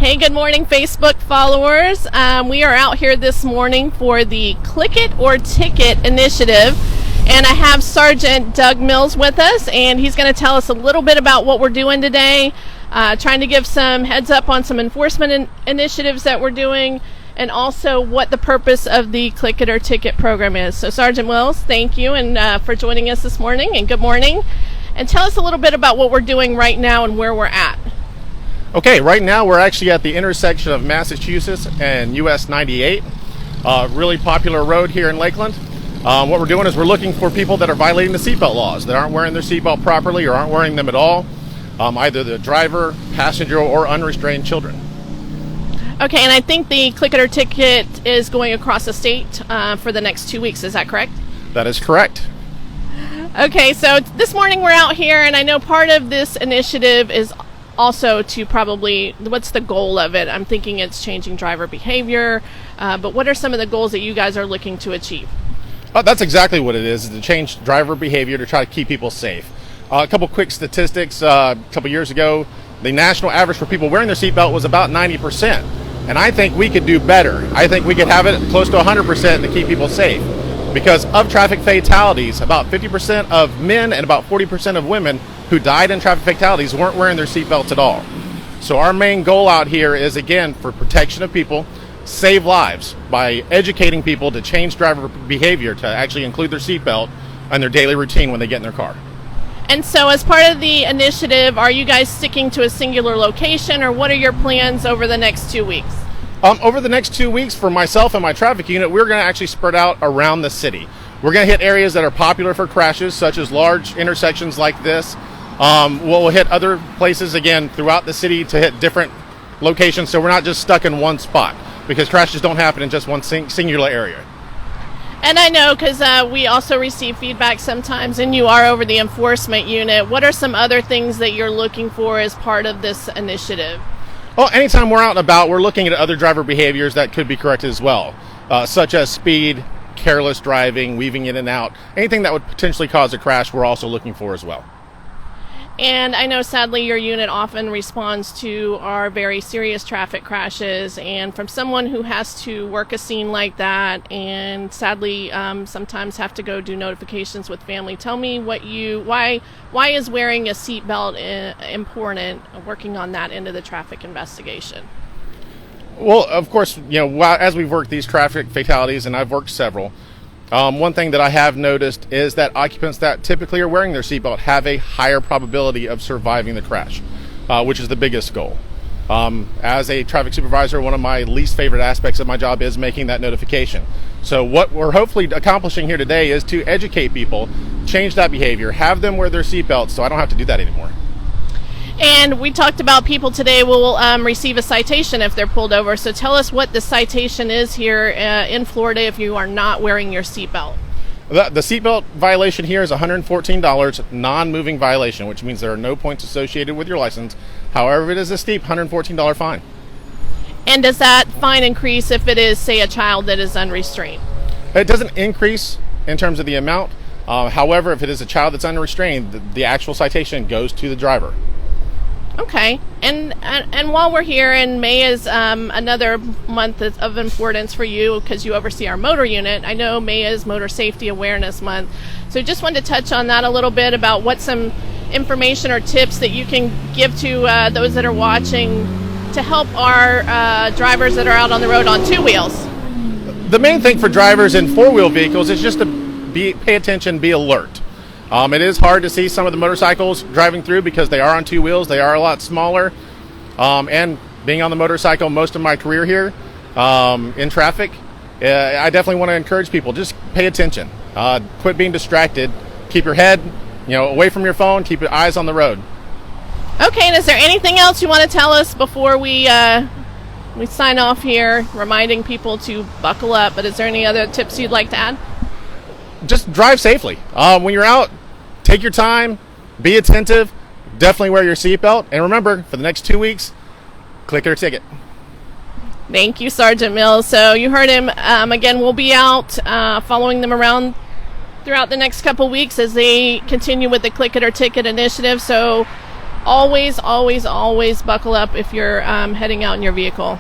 Hey, good morning, Facebook followers. We are out here this morning for the Click It or Ticket initiative, and I have Sergeant Doug Mills with us, and he's going to tell us a little bit about what we're doing today, trying to give some heads up on some enforcement initiatives that we're doing, and also what the purpose of the Click It or Ticket program is. So, Sergeant Mills, thank you and for joining us this morning, and good morning. And tell us a little bit about what we're doing right now and where we're at. Okay, right now we're actually at the intersection of Massachusetts and US 98, really popular road here in Lakeland. What we're doing is we're looking for people that are violating the seatbelt laws, that aren't wearing their seatbelt properly or aren't wearing them at all, either the driver, passenger, or unrestrained children. Okay, and I think the Click It or Ticket is going across the state for the next 2 weeks, is that correct? That is correct. Okay, so this morning we're out here, and I know part of this initiative is also to probably, what's the goal of it? I'm thinking it's changing driver behavior, but what are some of the goals that you guys are looking to achieve? Oh, that's exactly what it is to change driver behavior to try to keep people safe. A couple quick statistics. A couple years ago, the national average for people wearing their seatbelt was about 90%. And I think we could do better. I think we could have it close to 100% to keep people safe. Because of traffic fatalities, about 50% of men and about 40% of women who died in traffic fatalities weren't wearing their seatbelts at all. So our main goal out here is, again, for protection of people, save lives by educating people to change driver behavior to actually include their seatbelt in their daily routine when they get in their car. And so as part of the initiative, are you guys sticking to a singular location, or what are your plans over the next 2 weeks? Over the next 2 weeks, for myself and my traffic unit, we're going to actually spread out around the city. We're going to hit areas that are popular for crashes, such as large intersections like this. We'll hit other places, again, throughout the city to hit different locations, so we're not just stuck in one spot, because crashes don't happen in just one singular area. And I know, because we also receive feedback sometimes, and you are over the enforcement unit. What are some other things that you're looking for as part of this initiative? Well, anytime we're out and about, we're looking at other driver behaviors that could be corrected as well, such as speed, careless driving, weaving in and out. Anything that would potentially cause a crash, we're also looking for as well. And I know, sadly, your unit often responds to our very serious traffic crashes. And from someone who has to work a scene like that and sadly sometimes have to go do notifications with family, tell me why is wearing a seatbelt important, working on that end of the traffic investigation? Well, of course, as we've worked these traffic fatalities, and I've worked several, one thing that I have noticed is that occupants that typically are wearing their seatbelt have a higher probability of surviving the crash, which is the biggest goal. As a traffic supervisor, one of my least favorite aspects of my job is making that notification. So what we're hopefully accomplishing here today is to educate people, change that behavior, have them wear their seatbelts so I don't have to do that anymore. And we talked about people today will receive a citation if they're pulled over. So tell us what the citation is here in Florida if you are not wearing your seatbelt. The seatbelt violation here is $114 non-moving violation, which means there are no points associated with your license. However, it is a steep $114 fine. And does that fine increase if it is, say, a child that is unrestrained? It doesn't increase in terms of the amount. However, if it is a child that's unrestrained, the actual citation goes to the driver. Okay, and while we're here, and May is another month of importance for you because you oversee our motor unit. I know May is Motor Safety Awareness Month, so just wanted to touch on that a little bit about what some information or tips that you can give to those that are watching to help our drivers that are out on the road on two wheels. The main thing for drivers in four-wheel vehicles is just to pay attention, be alert. It is hard to see some of the motorcycles driving through because they are on two wheels. They are a lot smaller. And being on the motorcycle most of my career here in traffic, I definitely want to encourage people, just pay attention. Quit being distracted. Keep your head away from your phone. Keep your eyes on the road. Okay, and is there anything else you want to tell us before we sign off here, reminding people to buckle up? But is there any other tips you'd like to add? Just drive safely. When you're out, take your time, be attentive, definitely wear your seatbelt, and remember, for the next 2 weeks, Click It or Ticket. Thank you, Sergeant Mills. So you heard him. Again, we'll be out following them around throughout the next couple weeks as they continue with the Click It or Ticket initiative. So always buckle up if you're heading out in your vehicle.